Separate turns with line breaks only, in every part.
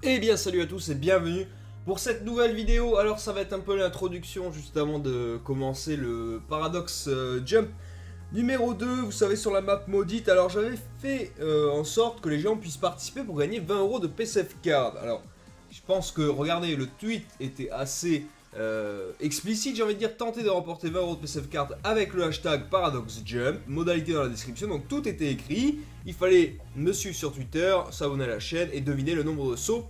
Eh bien salut à tous et bienvenue pour cette nouvelle vidéo. Alors ça va être un peu l'introduction juste avant de commencer le Paradox Jump numéro 2, vous savez, sur la map maudite. Alors j'avais fait en sorte que les gens puissent participer pour gagner 20 € de PCF Card. Alors je pense que, regardez, le tweet était assez explicite, j'ai envie de dire, tenter de remporter 20 € de PCF Card avec le hashtag ParadoxJump, modalité dans la description, donc tout était écrit. Il fallait me suivre sur Twitter, s'abonner à la chaîne et deviner le nombre de sauts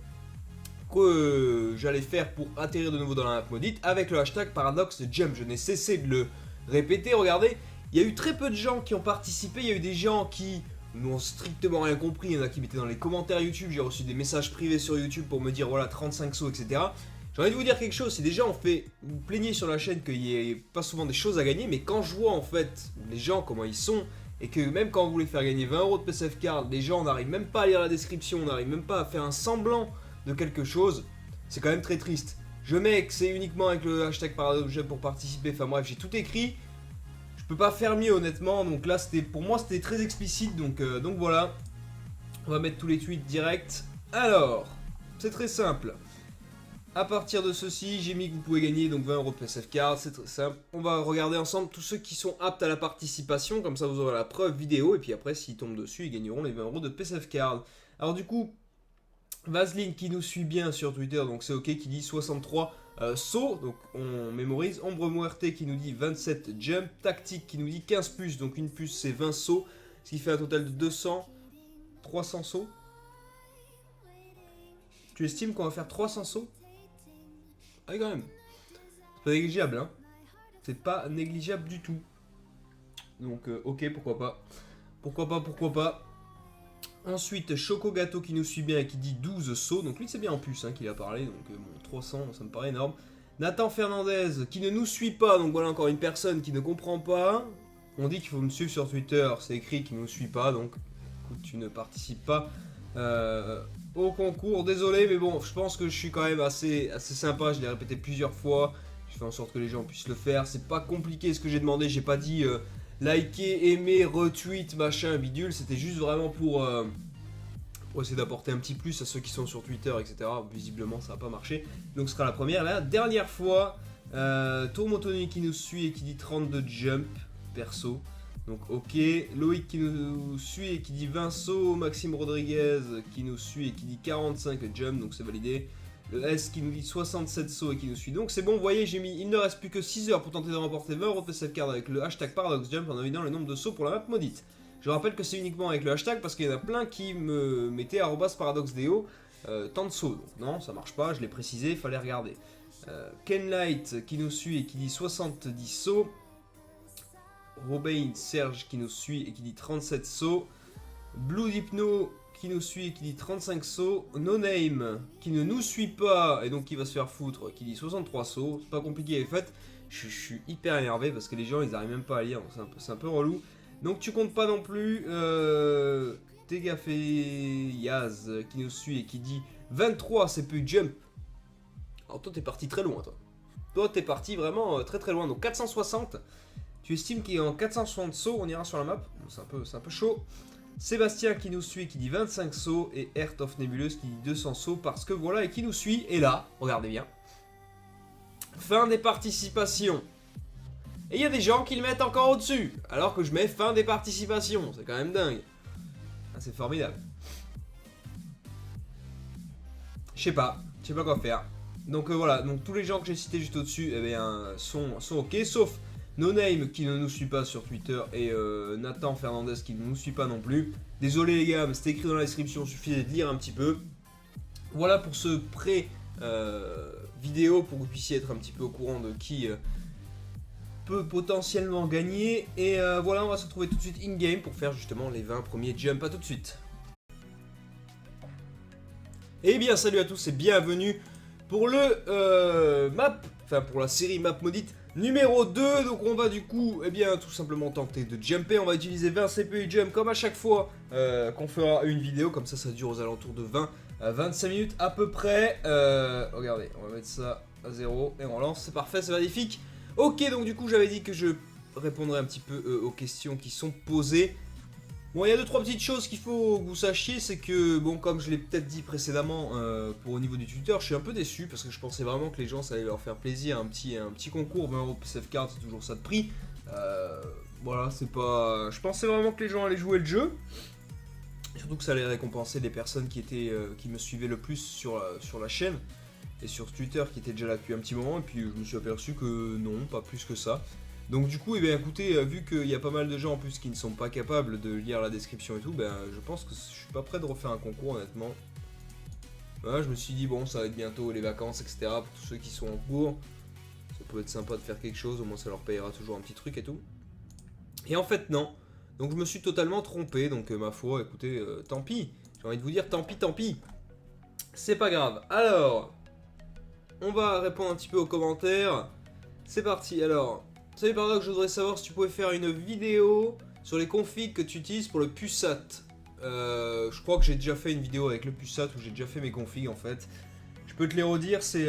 que j'allais faire pour atterrir de nouveau dans la map maudite avec le hashtag ParadoxJump. Je n'ai cessé de le répéter, regardez, il y a eu très peu de gens qui ont participé, il y a eu des gens qui n'ont strictement rien compris, il y en a qui mettaient dans les commentaires YouTube, j'ai reçu des messages privés sur YouTube pour me dire voilà 35 sauts, etc. J'ai envie de vous dire quelque chose, si déjà on fait, vous plaignez sur la chaîne qu'il n'y ait pas souvent des choses à gagner, mais quand je vois en fait les gens comment ils sont, et que même quand vous voulez faire gagner 20 € de PCF Card, les gens n'arrivent même pas à lire la description, n'arrivent même pas à faire un semblant de quelque chose, c'est quand même très triste. Je mets que c'est uniquement avec le hashtag ParadoxJump pour participer, enfin bref, j'ai tout écrit. Je peux pas faire mieux honnêtement, donc là c'était, pour moi c'était très explicite, donc voilà. On va mettre tous les tweets directs. Alors, c'est très simple. À partir de ceci, j'ai mis que vous pouvez gagner donc 20 € de PCF Card, c'est très simple. On va regarder ensemble tous ceux qui sont aptes à la participation, comme ça vous aurez la preuve vidéo, et puis après s'ils tombent dessus, ils gagneront les 20 € de PCF Card. Alors du coup, Vaseline qui nous suit bien sur Twitter, donc c'est ok, qui dit 63 sauts, donc on mémorise. Ombre Muerte qui nous dit 27 jump. Tactique qui nous dit 15 puces, donc une puce c'est 20 sauts, ce qui fait un total de 200, 300 sauts. Tu estimes qu'on va faire 300 sauts? Ah oui, quand même. C'est pas négligeable, hein. C'est pas négligeable du tout. Donc ok, pourquoi pas. Pourquoi pas, pourquoi pas. Ensuite, Choco Gâteau qui nous suit bien et qui dit 12 sauts. Donc lui, c'est bien en plus hein, qu'il a parlé. Donc bon, 300, ça me paraît énorme. Nathan Fernandez qui ne nous suit pas. Donc voilà encore une personne qui ne comprend pas. On dit qu'il faut me suivre sur Twitter. C'est écrit qu'il ne nous suit pas. Donc écoute, tu ne participes pas au concours. Désolé, mais bon, je pense que je suis quand même assez sympa. Je l'ai répété plusieurs fois. Je fais en sorte que les gens puissent le faire. C'est pas compliqué ce que j'ai demandé. J'ai pas dit... liker, aimer, retweet, machin, bidule, c'était juste vraiment pour essayer d'apporter un petit plus à ceux qui sont sur Twitter, etc. Visiblement, ça n'a pas marché. Donc, ce sera la première. La dernière fois, Tourmotoni qui nous suit et qui dit 32 jump, perso. Donc, ok. Loïc qui nous suit et qui dit 20 sauts. Maxime Rodriguez qui nous suit et qui dit 45 jump, donc c'est validé. Le S qui nous dit 67 sauts et qui nous suit. Donc c'est bon, vous voyez, j'ai mis, il ne reste plus que 6 heures pour tenter de remporter 20 € de PCF Card avec le hashtag ParadoxJump en envoyant le nombre de sauts pour la map maudite. Je rappelle que c'est uniquement avec le hashtag parce qu'il y en a plein qui me mettaient @paradoxdeo tant de sauts. Donc non, ça marche pas, je l'ai précisé, il fallait regarder. Kenlight qui nous suit et qui dit 70 sauts. Robin Serge qui nous suit et qui dit 37 sauts. Blue Hypno qui nous suit et qui dit 35 sauts. No Name qui ne nous suit pas et donc qui va se faire foutre, qui dit 63 sauts. C'est pas compliqué, en fait. Je suis hyper énervé parce que les gens ils arrivent même pas à lire, c'est un peu relou. Donc tu comptes pas non plus. Tegafé Yaz qui nous suit et qui dit 23 CPU jump. Alors toi t'es parti très loin, toi. Toi t'es parti vraiment très très loin. Donc 460. Tu estimes qu'en 460 sauts on ira sur la map. C'est un peu chaud. Sébastien qui nous suit, qui dit 25 sauts, et Earth of Nebuleuse qui dit 200 sauts, parce que voilà, et qui nous suit, et là, regardez bien, fin des participations. Et il y a des gens qui le mettent encore au-dessus, alors que je mets fin des participations, c'est quand même dingue. Ah, c'est formidable. Je sais pas quoi faire. Donc voilà, donc tous les gens que j'ai cités juste au-dessus eh bien, sont ok, sauf No Name qui ne nous suit pas sur Twitter et Nathan Fernandez qui ne nous suit pas non plus. Désolé les gars, mais c'est écrit dans la description, il suffit de lire un petit peu. Voilà pour ce pré-vidéo, pour que vous puissiez être un petit peu au courant de qui peut potentiellement gagner. Et voilà, on va se retrouver tout de suite in-game pour faire justement les 20 premiers jumps. À tout de suite. Et bien salut à tous et bienvenue pour le pour la série map maudite numéro 2. Donc on va du coup tout simplement tenter de jumper. On va utiliser 20 CPU jump comme à chaque fois qu'on fera une vidéo. Comme ça dure aux alentours de 20 à 25 minutes à peu près. Regardez, on va mettre ça à 0 et on lance, c'est parfait, c'est magnifique. Ok, donc du coup j'avais dit que je répondrai un petit peu aux questions qui sont posées. Bon, il y a 2-3 petites choses qu'il faut que vous sachiez, c'est que, bon, comme je l'ai peut-être dit précédemment, pour au niveau du Twitter, je suis un peu déçu parce que je pensais vraiment que les gens, ça allait leur faire plaisir, un petit concours, 20€ PSF Card, c'est toujours ça de prix. Voilà, c'est pas... Je pensais vraiment que les gens allaient jouer le jeu, surtout que ça allait récompenser des personnes qui me suivaient le plus sur la chaîne, et sur Twitter qui étaient déjà là depuis un petit moment, et puis je me suis aperçu que non, pas plus que ça. Donc du coup, eh bien, écoutez, vu qu'il y a pas mal de gens en plus qui ne sont pas capables de lire la description et tout, ben, je pense que je suis pas prêt de refaire un concours honnêtement. Voilà, je me suis dit bon, ça va être bientôt les vacances, etc. Pour tous ceux qui sont en cours, ça peut être sympa de faire quelque chose, au moins ça leur payera toujours un petit truc et tout. Et en fait non, donc je me suis totalement trompé, donc ma foi, écoutez, tant pis. J'ai envie de vous dire tant pis, tant pis. C'est pas grave. Alors, on va répondre un petit peu aux commentaires. C'est parti, alors... Salut Paradox, je voudrais savoir si tu pouvais faire une vidéo sur les configs que tu utilises pour le PuSat. Je crois que j'ai déjà fait une vidéo avec le PuSat où j'ai déjà fait mes configs en fait. Je peux te les redire, c'est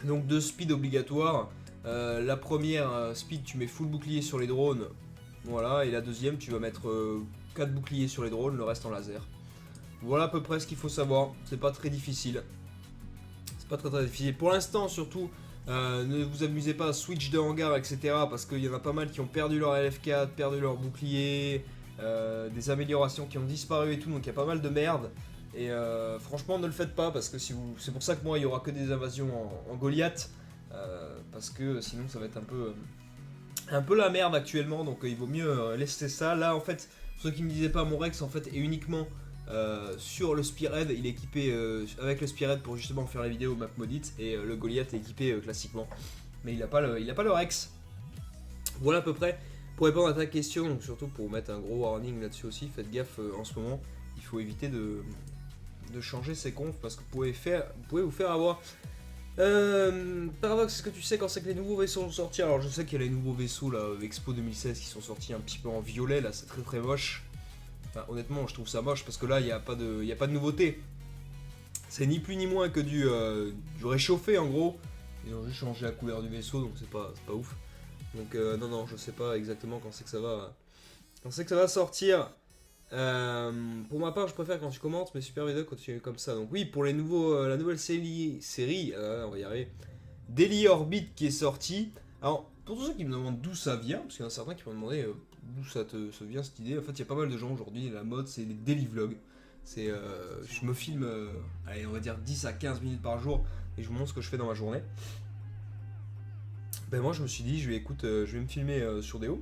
donc 2 speed obligatoires. La première speed, tu mets full bouclier sur les drones. Voilà, et la deuxième, tu vas mettre 4 boucliers sur les drones, le reste en laser. Voilà à peu près ce qu'il faut savoir, c'est pas très difficile. C'est pas très difficile. Pour l'instant, surtout... ne vous amusez pas à switch de hangar, etc. Parce qu'il y en a pas mal qui ont perdu leur LF4, perdu leur bouclier, des améliorations qui ont disparu et tout, donc il y a pas mal de merde. Et franchement, ne le faites pas parce que si vous... c'est pour ça que moi il y aura que des invasions en Goliath. Parce que sinon ça va être un peu la merde actuellement, donc il vaut mieux laisser ça. Là en fait, pour ceux qui ne me disaient pas, mon Rex en fait est uniquement sur le Spearhead, il est équipé avec le Spearhead pour justement faire la vidéo map maudite, et le Goliath est équipé classiquement, mais il n'a pas le Rex. Voilà à peu près pour répondre à ta question, donc surtout pour mettre un gros warning là-dessus aussi, faites gaffe en ce moment, il faut éviter de changer ses confs parce que vous pouvez vous faire avoir. Paradox, est-ce que tu sais quand c'est que les nouveaux vaisseaux vont sortir? Alors je sais qu'il y a les nouveaux vaisseaux là, Expo 2016 qui sont sortis un petit peu en violet, là c'est très très moche. Enfin, honnêtement, je trouve ça moche parce que là, il n'y a pas de nouveauté. C'est ni plus ni moins que du réchauffé en gros. Ils ont juste changé la couleur du vaisseau, donc c'est pas ouf. Donc non, je sais pas exactement quand c'est que ça va sortir. Pour ma part, je préfère quand tu commentes, mais super vidéo continue comme ça. Donc oui, pour la nouvelle série, on va y arriver. Daily Orbit qui est sorti. Alors, pour tous ceux qui me demandent d'où ça vient, parce qu'il y en a certains qui m'ont demandé d'où ça vient cette idée. En fait, il y a pas mal de gens aujourd'hui, la mode, c'est les daily vlogs. C'est, je me filme, allez, on va dire 10 à 15 minutes par jour, et je vous montre ce que je fais dans ma journée. Ben moi, je me suis dit, je vais me filmer sur Déo.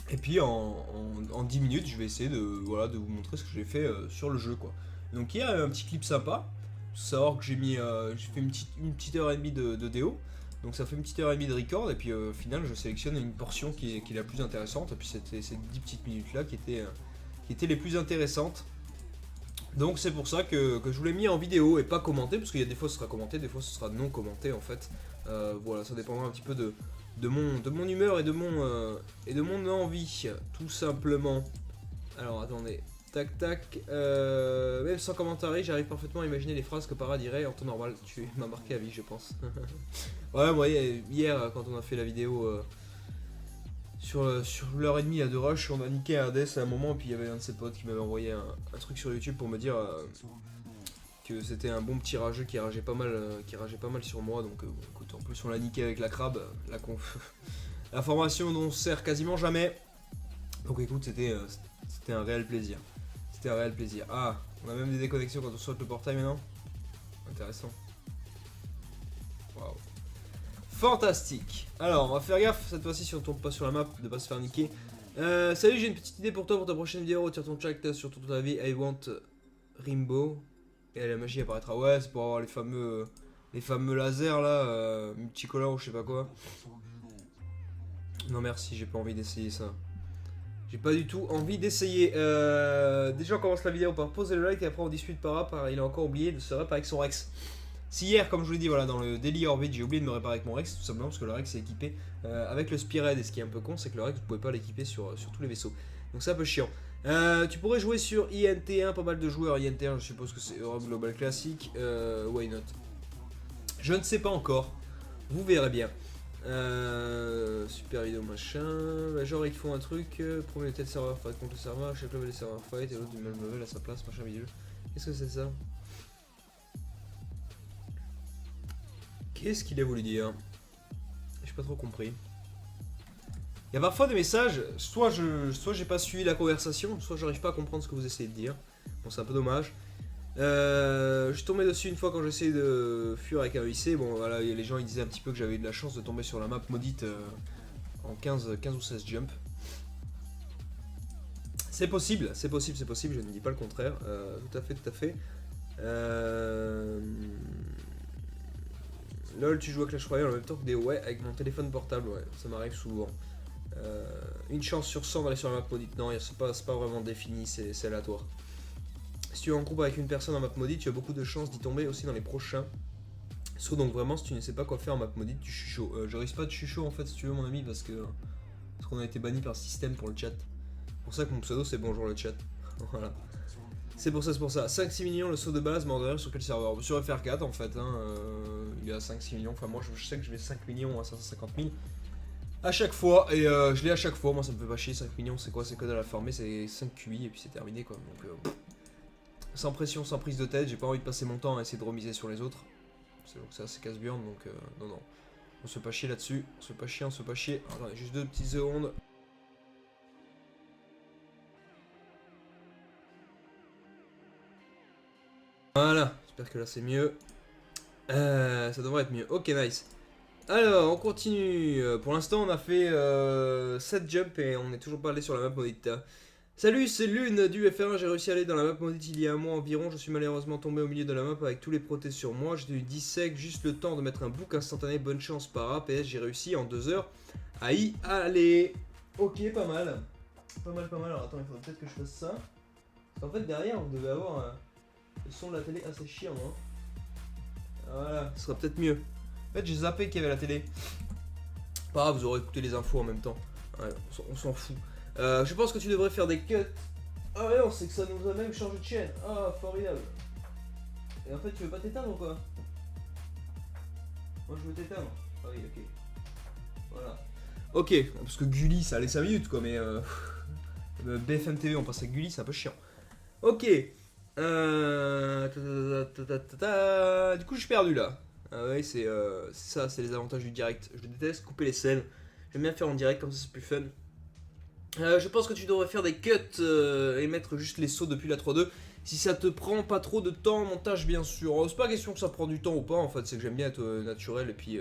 Et puis en 10 minutes, je vais essayer de vous montrer ce que j'ai fait sur le jeu, quoi. Donc il y a un petit clip sympa. Faut savoir que j'ai fait une petite heure et demie de déo. Donc ça fait une petite heure et demie de record. Et puis au final, je sélectionne une portion qui est la plus intéressante. Et puis c'était ces 10 petites minutes là qui étaient les plus intéressantes. Donc c'est pour ça que je vous l'ai mis en vidéo et pas commenté. Parce qu'il y a des fois ce sera commenté, des fois ce sera non commenté en fait. Voilà, ça dépendra un petit peu de mon humeur et de mon envie, tout simplement. Alors attendez, tac tac, même sans commentaire, j'arrive parfaitement à imaginer les phrases que Para dirait en temps normal. Tu m'as marqué à vie, je pense. Ouais, moi hier quand on a fait la vidéo sur l'heure et demie de rush, on a niqué un DS à un moment, et puis il y avait un de ses potes qui m'avait envoyé un truc sur YouTube pour me dire que c'était un bon petit rageux qui rageait pas mal sur moi. Donc écoute, en plus on l'a niqué avec la crabe, la formation dont on se sert quasiment jamais. Donc écoute, c'était un réel plaisir. C'était un réel plaisir. Ah, on a même des déconnexions quand on saute le portail maintenant. Intéressant. Waouh. Fantastique. Alors, on va faire gaffe cette fois-ci si on tombe pas sur la map, de pas se faire niquer. Salut, j'ai une petite idée pour toi pour ta prochaine vidéo. Retire ton chat sur toute ta vie. I want Rimbo. Et la magie apparaîtra. Ouais, c'est pour avoir les fameux lasers là, multicolores ou je sais pas quoi. Non merci, j'ai pas envie d'essayer ça. J'ai pas du tout envie d'essayer. Déjà on commence la vidéo par poser le like et après on discute par il a encore oublié de se réparer avec son Rex. Si hier, comme je vous l'ai dit, voilà, dans le Daily Orbit, j'ai oublié de me réparer avec mon Rex, tout simplement parce que le Rex est équipé avec le Spearhead. Et ce qui est un peu con, c'est que le Rex, vous pouvez pas l'équiper sur tous les vaisseaux. Donc c'est un peu chiant. Tu pourrais jouer sur INT1, pas mal de joueurs INT1, je suppose que c'est Europe Global Classic. Why not? Je ne sais pas encore. Vous verrez bien. Super vidéo machin. Bah, genre ils font un truc, premier tel serveur fight contre le serveur, chaque level des serveurs fight et l'autre du même level à sa place, machin vidéo. Qu'est-ce que c'est ça? Qu'est-ce qu'il a voulu dire? J'ai pas trop compris. Il y a parfois des messages, soit j'ai pas suivi la conversation, soit j'arrive pas à comprendre ce que vous essayez de dire. Bon, c'est un peu dommage. Je suis tombé dessus une fois quand j'essayais de fuir avec un lycée. Bon, voilà, les gens ils disaient un petit peu que j'avais eu de la chance de tomber sur la map maudite en 15 ou 16 jump. C'est possible, c'est possible, c'est possible, je ne dis pas le contraire. Tout à fait, tout à fait. LOL, tu joues à Clash Royale en même temps que des ouais avec mon téléphone portable, ouais, ça m'arrive souvent. Une chance sur 100 d'aller sur la map maudite, non, c'est pas vraiment défini, c'est aléatoire. Si tu es en groupe avec une personne en map maudite, tu as beaucoup de chances d'y tomber aussi dans les prochains. Sauf donc vraiment, si tu ne sais pas quoi faire en map maudite, tu chuchotes. Je risque pas de chuchoter en fait, si tu veux, mon ami, parce qu'on a été banni par le système pour le chat. C'est pour ça que mon pseudo c'est bonjour le chat. Voilà. C'est pour ça, c'est pour ça. 5-6 millions le saut de base, mais sur quel serveur? Sur FR4 en fait, hein, il y a 5-6 millions, enfin moi je sais que je vais 5 millions à 550 000 à chaque fois, et je l'ai à chaque fois, moi ça me fait pas chier, 5 millions c'est quoi? C'est que de la farmer, c'est 5 QI et puis c'est terminé quoi, donc sans pression, sans prise de tête, j'ai pas envie de passer mon temps à essayer de remiser sur les autres. C'est donc ça, c'est casse-burn, donc non non. On se fait pas chier là-dessus, on se fait pas chier, on se fait pas chier. Attendez, juste 2 petites secondes. Voilà, j'espère que là c'est mieux. Ça devrait être mieux. Ok, nice. Alors, on continue. Pour l'instant, on a fait 7 jumps et on n'est toujours pas allé sur la map maudite. Salut, c'est Lune du FR1. J'ai réussi à aller dans la map maudite il y a un mois environ. Je suis malheureusement tombé au milieu de la map avec tous les protés sur moi. J'ai eu 10 secs, juste le temps de mettre un bouc instantané. Bonne chance, para. PS, j'ai réussi en 2 heures à y aller. Ok, pas mal. Pas mal, pas mal. Alors, attends, il faudrait peut-être que je fasse ça. Parce qu'en fait, derrière, vous devez avoir le son de la télé assez chiant. Hein. Voilà, ce sera peut-être mieux. En fait, j'ai zappé qu'il y avait la télé. Pas grave, vous aurez écouté les infos en même temps. Ouais, on s'en fout. Je pense que tu devrais faire des cuts. Ah ouais, on sait que ça nous a même changé de chaîne. Ah, formidable. Et en fait, tu veux pas t'éteindre ou quoi? Moi, je veux t'éteindre. Ah oui, ok. Voilà. Ok, parce que Gulli, ça allait 5 minutes quoi, mais BFM TV, on passe à Gulli, c'est un peu chiant. Ok. Du coup, je suis perdu là. Ah ouais, c'est ça, c'est les avantages du direct. Je déteste couper les scènes. J'aime bien faire en direct, comme ça c'est plus fun. Je pense que tu devrais faire des cuts et mettre juste les sauts depuis la 3.2. Si ça te prend pas trop de temps en montage, bien sûr. C'est pas question que ça prend du temps ou pas, en fait. C'est que j'aime bien être naturel et puis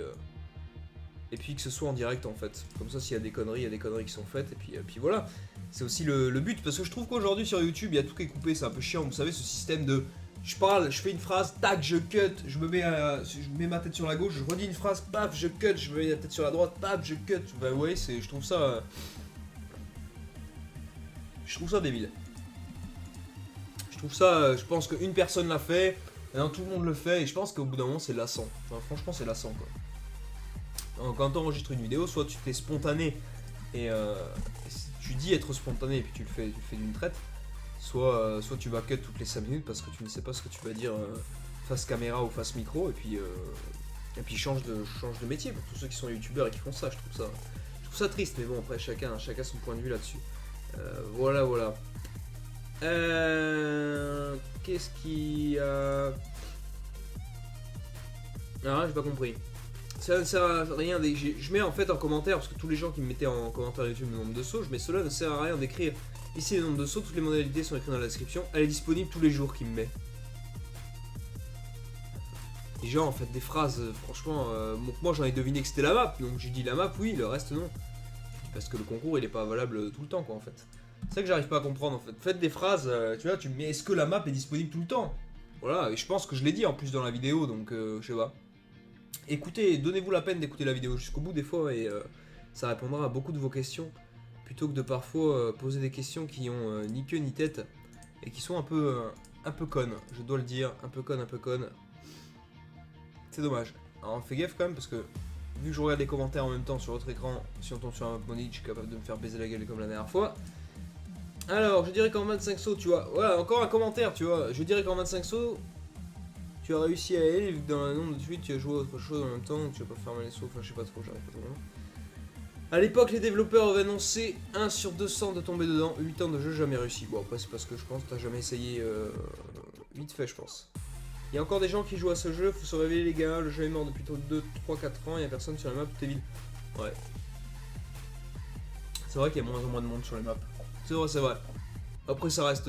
que ce soit en direct, en fait. Comme ça, s'il y a des conneries, il y a des conneries qui sont faites. Et puis voilà. C'est aussi le but. Parce que je trouve qu'aujourd'hui sur YouTube, il y a tout qui est coupé. C'est un peu chiant. Vous savez, ce système de... Je parle, je fais une phrase, tac, je cut, je mets ma tête sur la gauche, je redis une phrase, paf, je cut, je mets la tête sur la droite, paf, je cut. Bah ouais, je trouve ça... Je trouve ça débile. Je trouve ça, je pense qu'une personne l'a fait, maintenant tout le monde le fait, et je pense qu'au bout d'un moment c'est lassant. Enfin, franchement c'est lassant quoi. Donc, quand tu enregistres une vidéo, soit tu t'es spontané, et tu dis être spontané, et puis tu le fais d'une traite, soit tu vas cut toutes les 5 minutes parce que tu ne sais pas ce que tu vas dire face caméra ou face micro, et puis change de métier pour tous ceux qui sont youtubeurs et qui font ça, je trouve ça triste, mais bon après chacun son point de vue là-dessus. Voilà. Qu'est-ce qu'il y a... Ah, j'ai pas compris. Ça ne sert à rien. Je mets en fait en commentaire, parce que tous les gens qui me mettaient en commentaire YouTube le nombre de sauts, je mets cela ne sert à rien d'écrire ici le nombre de sauts. Toutes les modalités sont écrites dans la description. Elle est disponible tous les jours qu'il me met. Les gens en fait des phrases, franchement, moi j'en ai deviné que c'était la map, donc j'ai dit la map, oui, le reste non. Parce que le concours il est pas valable tout le temps quoi en fait. C'est ça que j'arrive pas à comprendre en fait. Faites des phrases, tu vois, tu me mets est-ce que la map est disponible tout le temps? Voilà, et je pense que je l'ai dit en plus dans la vidéo, donc je sais pas. Écoutez, donnez-vous la peine d'écouter la vidéo jusqu'au bout des fois et ça répondra à beaucoup de vos questions. Plutôt que de parfois poser des questions qui ont ni queue ni tête et qui sont un peu connes, je dois le dire, un peu connes. C'est dommage. Alors fais gaffe quand même parce que vu que je regarde les commentaires en même temps sur votre écran, si on tombe sur un money, je suis capable de me faire baiser la gueule comme la dernière fois. Alors, je dirais qu'en 25 sauts, tu vois, voilà, encore un commentaire, tu vois, je dirais qu'en 25 sauts, Tu as réussi à aller, vu que dans un nombre de tweets, tu as joué à autre chose en même temps, donc tu vas pas fermer les sauts, enfin je sais pas trop, j'arrive pas trop. A l'époque, les développeurs avaient annoncé 1 sur 200 de tomber dedans, 8 ans de jeu, jamais réussi. Bon, après, c'est parce que je pense que t'as jamais essayé vite fait, je pense. Il y a encore des gens qui jouent à ce jeu, faut se réveiller, les gars. Le jeu est mort depuis 2, 3, 4 ans, il y a personne sur la map, tout est vide. Ouais. C'est vrai qu'il y a moins en moins de monde sur les maps. C'est vrai, c'est vrai. Après, ça reste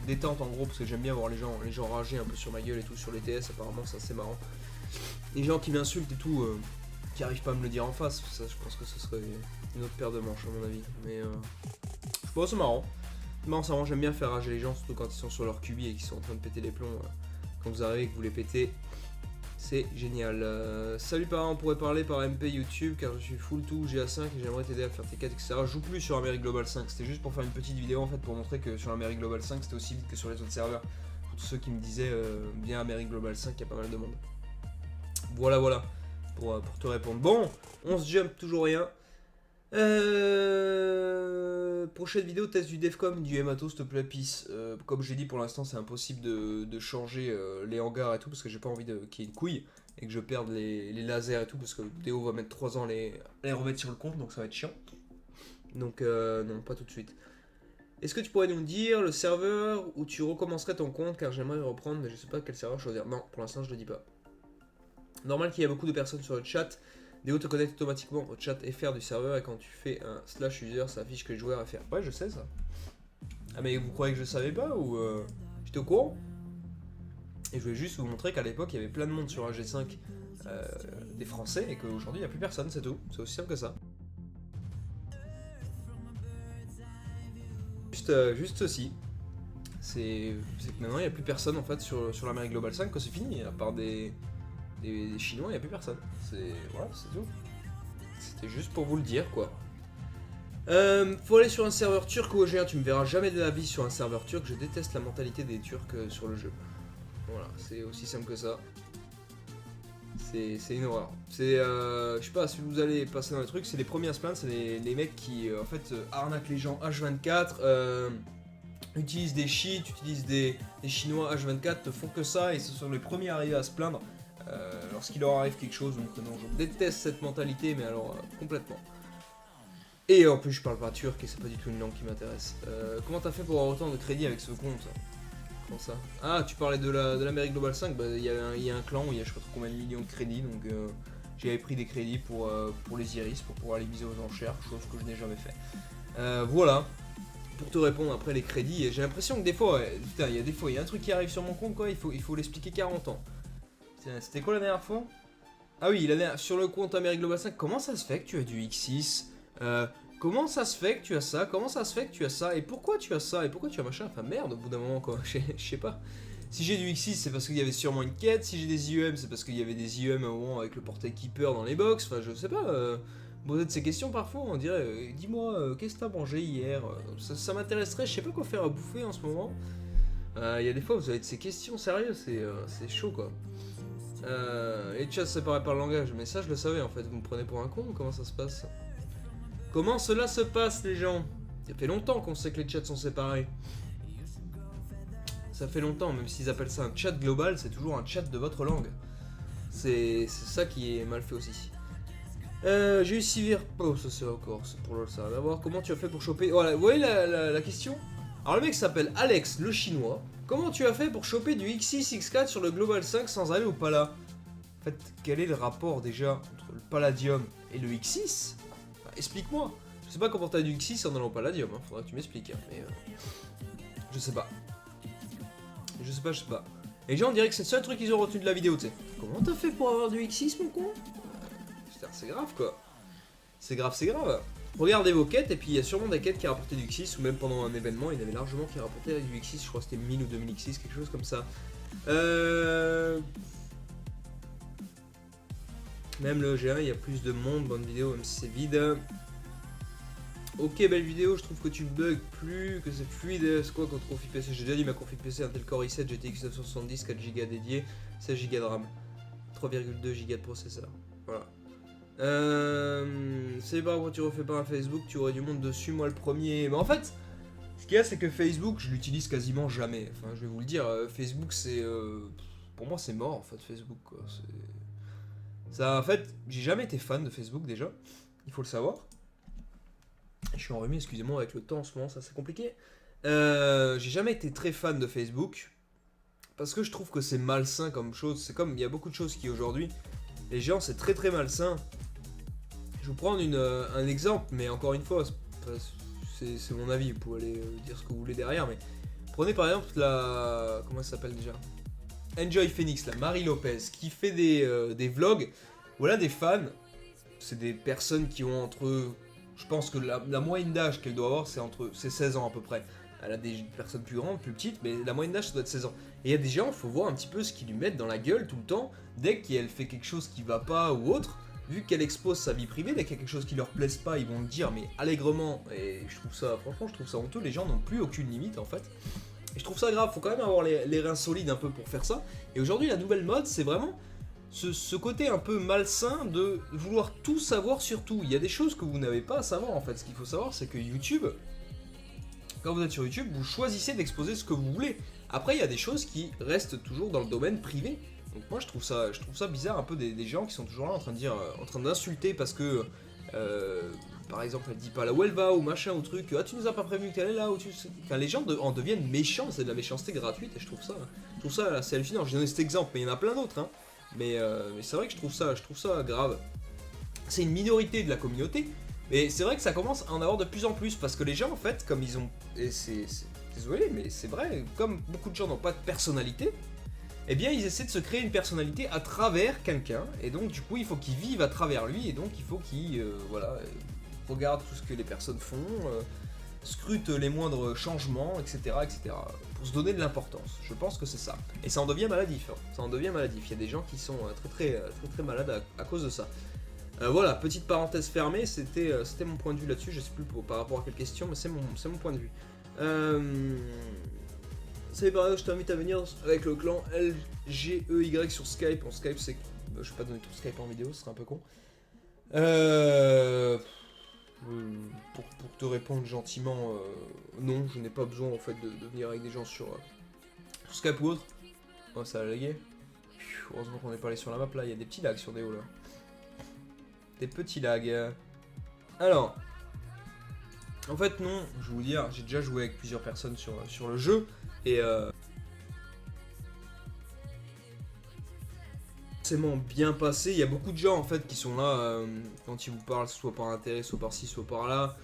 détente en gros, parce que j'aime bien voir les gens rager un peu sur ma gueule et tout, sur les TS, apparemment, c'est assez marrant. Les gens qui m'insultent et tout. Qui arrivent pas à me le dire en face, ça je pense que ce serait une autre paire de manches à mon avis. Mais je pense que c'est marrant. C'est marrant, j'aime bien faire rager les gens, surtout quand ils sont sur leur cubi et qu'ils sont en train de péter les plombs. Quand vous arrivez et que vous les pétez, c'est génial. Salut parents, on pourrait parler par MP YouTube car je suis full tout GA5 et j'aimerais t'aider à faire tes quêtes, etc. Je joue plus sur Amérique Global 5, c'était juste pour faire une petite vidéo en fait pour montrer que sur Amérique Global 5 c'était aussi vite que sur les autres serveurs. Pour tous ceux qui me disaient bien Amérique Global 5, il y a pas mal de monde. Voilà. Pour te répondre. Bon, on se jump, toujours rien. Prochaine vidéo, test du Defcom, du Hemato, s'il te plaît, peace. Comme j'ai dit, pour l'instant, c'est impossible de changer les hangars et tout, parce que j'ai pas envie qu'il y ait une couille et que je perde les lasers et tout, parce que Théo va mettre 3 ans à les remettre sur le compte, donc ça va être chiant. Donc, non, pas tout de suite. Est-ce que tu pourrais nous dire le serveur où tu recommencerais ton compte, car j'aimerais reprendre, mais je sais pas quel serveur choisir. Non, pour l'instant, je le dis pas. Normal qu'il y a beaucoup de personnes sur le chat. Déo te connecte automatiquement au chat FR du serveur et quand tu fais un /user, ça affiche que les joueurs FR. Ouais, je sais ça. Ah, mais vous croyez que je savais pas ou j'étais au courant? Et je voulais juste vous montrer qu'à l'époque il y avait plein de monde sur AG5 des Français et qu'aujourd'hui il n'y a plus personne, c'est tout. C'est aussi simple que ça. Juste ceci. C'est que maintenant il n'y a plus personne en fait sur l'Amérique Global 5 quand c'est fini, à part des Chinois, il n'y a plus personne. Voilà, c'est tout. C'était juste pour vous le dire, quoi. Faut aller sur un serveur turc ou OGA, tu me verras jamais de la vie sur un serveur turc. Je déteste la mentalité des Turcs sur le jeu. Voilà, c'est aussi simple que ça. C'est une horreur. Je sais pas, si vous allez passer dans les trucs, c'est les premiers à se plaindre, c'est les mecs qui, en fait, arnaquent les gens H24, utilisent des cheats, utilisent des Chinois H24, ne font que ça, et ce sont les premiers arrivés à se plaindre. Lorsqu'il leur arrive quelque chose, donc non, je déteste cette mentalité, mais alors complètement. Et en plus, je parle pas turc et c'est pas du tout une langue qui m'intéresse. Comment t'as fait pour avoir autant de crédit avec ce compte? Comment ça? Ah, tu parlais de l'Amérique Global 5, bah, il y a un clan où il y a je sais pas trop combien de millions de crédits, donc j'avais pris des crédits pour les iris, pour pouvoir les miser aux enchères, chose que je n'ai jamais fait. Voilà. Pour te répondre après les crédits, j'ai l'impression que des fois, putain, il y a un truc qui arrive sur mon compte, quoi, il faut l'expliquer 40 ans. C'était quoi la dernière fois? Ah oui, sur le compte Amérique Global 5, comment ça se fait que tu as du X6? Comment ça se fait que tu as ça? Comment ça se fait que tu as ça? Et pourquoi tu as ça? Et pourquoi tu as machin? Enfin merde, au bout d'un moment quoi, je sais pas. Si j'ai du X6, c'est parce qu'il y avait sûrement une quête. Si j'ai des IEM, c'est parce qu'il y avait des IEM à un moment avec le portail Keeper dans les box. Enfin, je sais pas. Poser de ces questions parfois, on dirait dis-moi, qu'est-ce que t'as mangé hier? Ça m'intéresserait, je sais pas quoi faire à bouffer en ce moment. Il y a des fois, vous avez de ces questions sérieuses, c'est chaud quoi. Les chats séparés par le langage, mais ça je le savais en fait, vous me prenez pour un con ou comment ça se passe? Comment cela se passe les gens? Ça fait longtemps qu'on sait que les chats sont séparés. Ça fait longtemps, même s'ils appellent ça un chat global, c'est toujours un chat de votre langue. C'est ça qui est mal fait aussi. J'ai eu Sivir. Oh, ça c'est encore, c'est pour le ça. D'abord, comment tu as fait pour choper. Voilà, vous voyez la question? Alors le mec s'appelle Alex le chinois. Comment tu as fait pour choper du X6, X4 sur le Global 5 sans aller au Pala? En fait, quel est le rapport déjà entre le Palladium et le X6? Bah, explique-moi. Je sais pas comment t'as du X6 en allant au Palladium, hein. Faudra que tu m'expliques. Hein. Mais je sais pas. Je sais pas. Et les gens, on dirait que c'est le seul truc qu'ils ont retenu de la vidéo, tu sais. Comment t'as fait pour avoir du X6, mon con? Putain, c'est grave, quoi. C'est grave. Regardez vos quêtes, et puis il y a sûrement des quêtes qui rapportaient du X6, ou même pendant un événement, il y en avait largement qui rapportaient avec du X6, je crois que c'était 1000 ou 2000 X6, quelque chose comme ça. Même le G1, il y a plus de monde, bonne vidéo, même si c'est vide. Ok, belle vidéo, je trouve que tu bugs plus, que c'est fluide. C'est quoi contre config PC? J'ai déjà dit ma config PC Intel Core i7 GTX 970, 4Go dédié, 16Go de RAM, 3,2Go de processeur. Voilà. C'est pas pourquoi tu refais pas un Facebook, tu aurais du monde dessus, moi le premier. Mais en fait, Ce qu'il y a, c'est que Facebook, je l'utilise quasiment jamais. Enfin, je vais vous le dire, Facebook, c'est... pour moi, c'est mort, en fait, Facebook, quoi. Ça, en fait, j'ai jamais été fan de Facebook, déjà. Il faut le savoir. Je suis enrhumé, excusez-moi, avec le temps en ce moment, ça c'est compliqué. J'ai jamais été très fan de Facebook. Parce que je trouve que c'est malsain comme chose. C'est comme, il y a beaucoup de choses qui, aujourd'hui, les gens, c'est très très malsain. Je vais vous prendre un exemple, mais encore une fois, c'est mon avis, vous pouvez aller dire ce que vous voulez derrière, mais prenez par exemple la... Comment ça s'appelle déjà? Enjoy Phoenix, la Marie Lopez, qui fait des vlogs. Voilà des fans, c'est des personnes qui ont entre... Je pense que la moyenne d'âge qu'elle doit avoir, c'est 16 ans à peu près. Elle a des personnes plus grandes, plus petites, mais la moyenne d'âge, ça doit être 16 ans. Et il y a des gens, il faut voir un petit peu ce qu'ils lui mettent dans la gueule tout le temps, dès qu'elle fait quelque chose qui va pas ou autre. Vu qu'elle expose sa vie privée, dès qu'il y a quelque chose qui leur plaise pas, ils vont le dire, mais allègrement. Et je trouve ça, franchement, je trouve ça honteux. Les gens n'ont plus aucune limite en fait. Et je trouve ça grave. Faut quand même avoir les reins solides un peu pour faire ça. Et aujourd'hui, la nouvelle mode, c'est vraiment ce côté un peu malsain de vouloir tout savoir sur tout. Il y a des choses que vous n'avez pas à savoir en fait. Ce qu'il faut savoir, c'est que YouTube, quand vous êtes sur YouTube, vous choisissez d'exposer ce que vous voulez. Après, il y a des choses qui restent toujours dans le domaine privé. Donc moi je trouve ça bizarre un peu des gens qui sont toujours là en train de dire, en train d'insulter parce que par exemple elle dit pas là où elle va ou machin ou truc, ah tu nous as pas prévenu qu'elle est là ou tu... Enfin les gens en deviennent méchants, c'est de la méchanceté gratuite et je trouve ça assez hallucinant. J'ai donné cet exemple mais il y en a plein d'autres hein. Mais c'est vrai que je trouve ça grave. C'est une minorité de la communauté, mais c'est vrai que ça commence à en avoir de plus en plus parce que les gens en fait comme ils ont, et c'est désolé mais c'est vrai, comme beaucoup de gens n'ont pas de personnalité, eh bien ils essaient de se créer une personnalité à travers quelqu'un, et donc du coup il faut qu'ils vivent à travers lui, et donc il faut qu'ils regardent tout ce que les personnes font, scrutent les moindres changements, etc., etc., pour se donner de l'importance. Je pense que c'est ça. Et ça en devient maladif, hein. Ça en devient maladif. Il y a des gens qui sont très malades à cause de ça. Voilà, petite parenthèse fermée, c'était mon point de vue là-dessus, je sais plus par rapport à quelle question, mais c'est mon point de vue. Salut par je t'invite à venir avec le clan LGEY sur Skype. En Skype, c'est... je vais pas donner tout Skype en vidéo, ce serait un peu con. Pour te répondre gentiment, non, je n'ai pas besoin en fait de venir avec des gens sur Skype ou autre. Oh, ça a lagué. Heureusement qu'on n'est pas allé sur la map là, il y a des petits lags sur des hauts là. Des petits lags. Alors, en fait non, je vais vous dire, j'ai déjà joué avec plusieurs personnes sur le jeu. Et forcément bien passé. Il y a beaucoup de gens en fait qui sont là quand ils vous parlent, soit par intérêt, soit par ci, soit par là.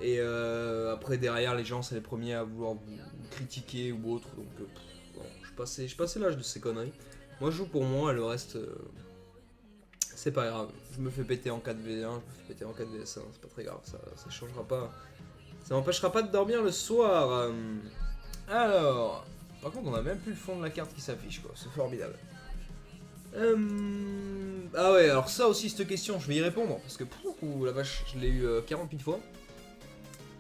Et après derrière les gens c'est les premiers à vouloir vous critiquer ou autre. Donc bon, je passais l'âge de ces conneries. Moi je joue pour moi et le reste c'est pas grave. Je me fais péter en 4v1, je me fais péter en 4vs1, c'est pas très grave, ça changera pas. Ça m'empêchera pas de dormir le soir. Alors, par contre, on a même plus le fond de la carte qui s'affiche, quoi. C'est formidable. Ah ouais, alors ça aussi, cette question, je vais y répondre. Parce que, la vache, je l'ai eu 40 000 fois.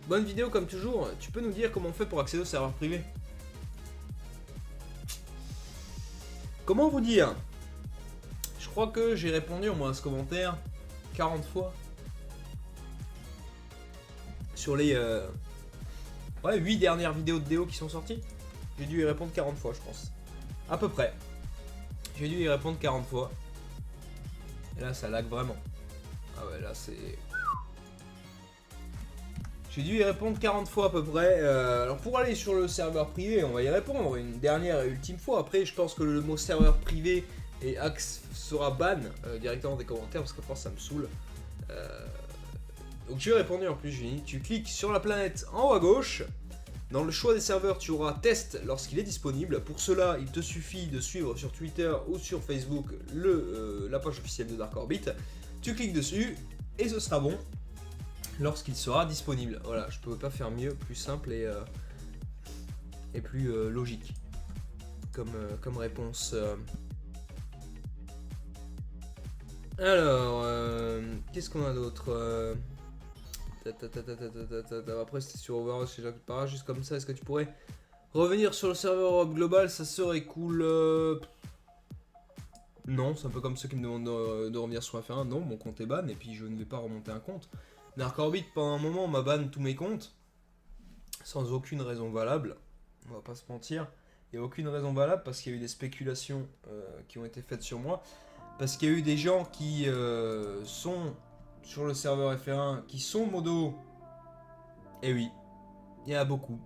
Bonne vidéo, comme toujours. Tu peux nous dire comment on fait pour accéder au serveur privé? Comment vous dire? Je crois que j'ai répondu au moins à ce commentaire 40 fois. Sur les 8 dernières vidéos de Déo qui sont sorties. J'ai dû y répondre 40 fois, je pense. À peu près. J'ai dû y répondre 40 fois. Et là, ça lag vraiment. Ah ouais, là, c'est... J'ai dû y répondre 40 fois à peu près. Alors, pour aller sur le serveur privé, on va y répondre une dernière et ultime fois. Après, je pense que le mot serveur privé et axe sera ban directement des commentaires parce que je pense que ça me saoule. Donc, j'ai répondu en plus, Julie. Tu cliques sur la planète en haut à gauche. Dans le choix des serveurs, tu auras test lorsqu'il est disponible. Pour cela, il te suffit de suivre sur Twitter ou sur Facebook la page officielle de Dark Orbit. Tu cliques dessus et ce sera bon lorsqu'il sera disponible. Voilà, je ne peux pas faire mieux, plus simple et plus logique comme réponse. Alors, qu'est-ce qu'on a d'autre Après c'était sur Overwatch, j'ai pas juste comme ça. Est-ce que tu pourrais revenir sur le serveur Europe global? Ça serait cool. Non, c'est un peu comme ceux qui me demandent de revenir sur F1. Non, mon compte est ban et puis je ne vais pas remonter un compte. Dark Orbit pendant un moment m'a ban tous mes comptes. sans aucune raison valable. On va pas se mentir. Il n'y a aucune raison valable parce qu'il y a eu des spéculations qui ont été faites sur moi. Parce qu'il y a eu des gens qui sont sur le serveur FR1, qui sont modo. Et oui, il y en a beaucoup.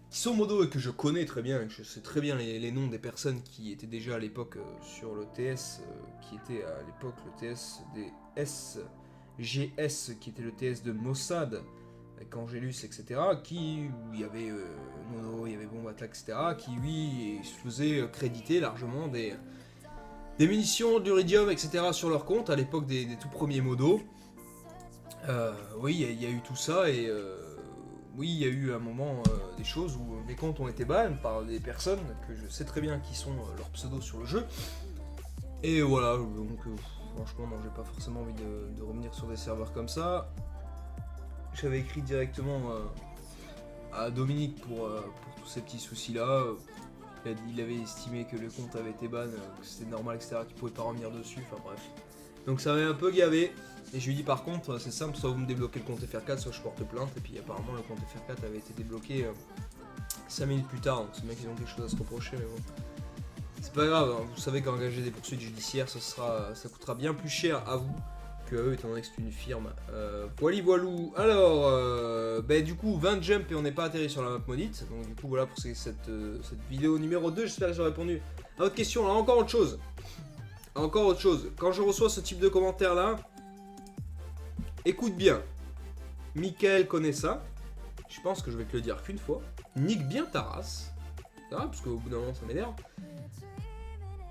Qui sont modo et que je connais très bien. Je sais très bien les noms des personnes qui étaient déjà à l'époque sur le TS, qui était à l'époque le TS des SGS, qui était le TS de Mossad, avec Angelus, etc. Qui, il y avait Nono, il y avait Bombata, etc. Qui, lui, se faisait créditer largement des munitions, d'Uridium, etc. sur leur compte à l'époque des tout premiers modos. Oui, il y a eu tout ça et oui, il y a eu un moment des choses où mes comptes ont été ban par des personnes que je sais très bien qui sont leurs pseudos sur le jeu. Et voilà, donc franchement, non, j'ai pas forcément envie de revenir sur des serveurs comme ça. J'avais écrit directement à Dominique pour tous ces petits soucis-là. Il avait estimé que le compte avait été ban, que c'était normal, etc., qu'il pouvait pas revenir dessus, enfin bref. Donc ça m'avait un peu gavé. Et je lui ai dit par contre, c'est simple, soit vous me débloquez le compte FR4, soit je porte plainte. Et puis apparemment le compte FR4 avait été débloqué 5 minutes plus tard. Donc ces mecs ils ont quelque chose à se reprocher, mais bon. C'est pas grave, hein. Vous savez qu'engager des poursuites judiciaires, ça coûtera bien plus cher à vous que à eux, étant donné que c'est une firme. Voilou. Alors, du coup 20 jump et on n'est pas atterri sur la map maudite. Donc du coup voilà pour cette vidéo numéro 2. J'espère que j'ai répondu à votre question. Alors encore autre chose. Quand je reçois ce type de commentaires là, écoute bien. Michael connaît ça. Je pense que je vais te le dire qu'une fois. Nique bien ta race. Parce qu'au bout d'un moment ça m'énerve.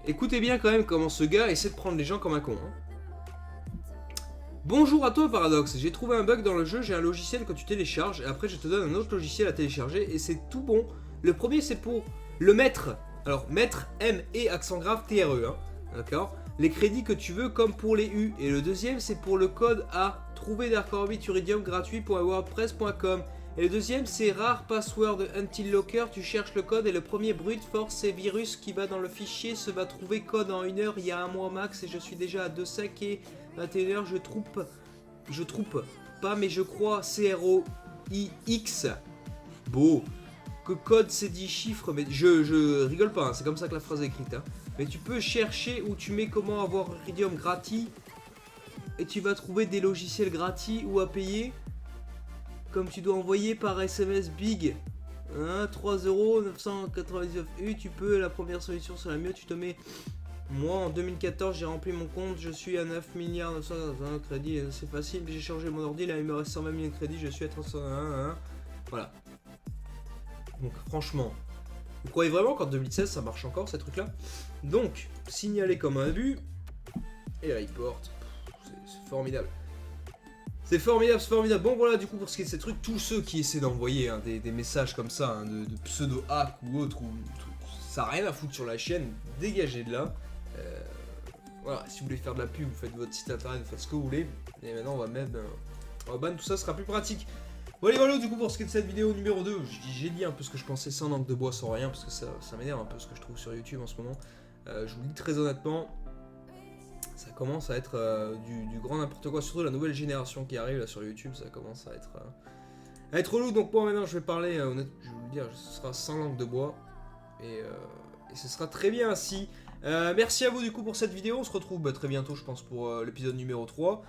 Écoutez bien quand même comment ce gars essaie de prendre les gens comme un con. Hein. Bonjour à toi Paradox, j'ai trouvé un bug dans le jeu, j'ai un logiciel que tu télécharges et après je te donne un autre logiciel à télécharger et c'est tout bon. Le premier c'est pour le maître. Alors maître M-E accent grave T-R-E. Hein. D'accord. Les crédits que tu veux comme pour les U. Et le deuxième c'est pour le code à trouver Dark Orbit Uridium gratuit.wordpress.com. Et le deuxième c'est rare password until locker, tu cherches le code et le premier brute force et virus qui va dans le fichier se va trouver code en 1 heure, il y a un mois max et je suis déjà à 2 sacs et 21h je troupe pas mais je crois CROIX. Beau. Que code c'est 10 chiffres, mais je rigole pas, hein, c'est comme ça que la phrase est écrite. Hein. Mais tu peux chercher où tu mets comment avoir Iridium gratis et tu vas trouver des logiciels gratis ou à payer. Comme tu dois envoyer par SMS Big 3,999 €, tu peux, la première solution c'est la mieux, tu te mets. Moi en 2014 j'ai rempli mon compte, je suis à 9 milliards 921 crédits, c'est facile, j'ai changé mon ordi, là il me reste 120 millions de crédits, je suis à 301. Voilà. Donc franchement, vous croyez vraiment qu'en 2016 ça marche encore ces trucs là? Donc, signaler comme un but et report, c'est formidable. C'est formidable. Bon voilà, du coup pour ce qui est de ces trucs, tous ceux qui essaient d'envoyer des messages comme ça, hein, de pseudo-hack ou autre, ça n'a rien à foutre sur la chaîne, dégagez de là. Voilà, si vous voulez faire de la pub, vous faites votre site internet, vous faites ce que vous voulez. Et maintenant on va mettre, on va ban, tout ça sera plus pratique. Bon allez voilà, du coup pour ce qui est de cette vidéo numéro 2, j'ai dit un peu ce que je pensais sans langue de bois, sans rien, parce que ça m'énerve un peu ce que je trouve sur YouTube en ce moment. Je vous le dis très honnêtement, ça commence à être du grand n'importe quoi, surtout la nouvelle génération qui arrive là sur YouTube, ça commence à être relou. Donc moi maintenant je vais parler, je vais vous le dire, ce sera sans langue de bois, et ce sera très bien ainsi. Merci à vous du coup pour cette vidéo, on se retrouve très bientôt je pense pour l'épisode numéro 3.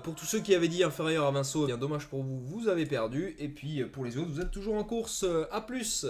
Pour tous ceux qui avaient dit inférieur à 20 sauts, bien dommage pour vous, vous avez perdu, et puis pour les autres vous êtes toujours en course, à plus.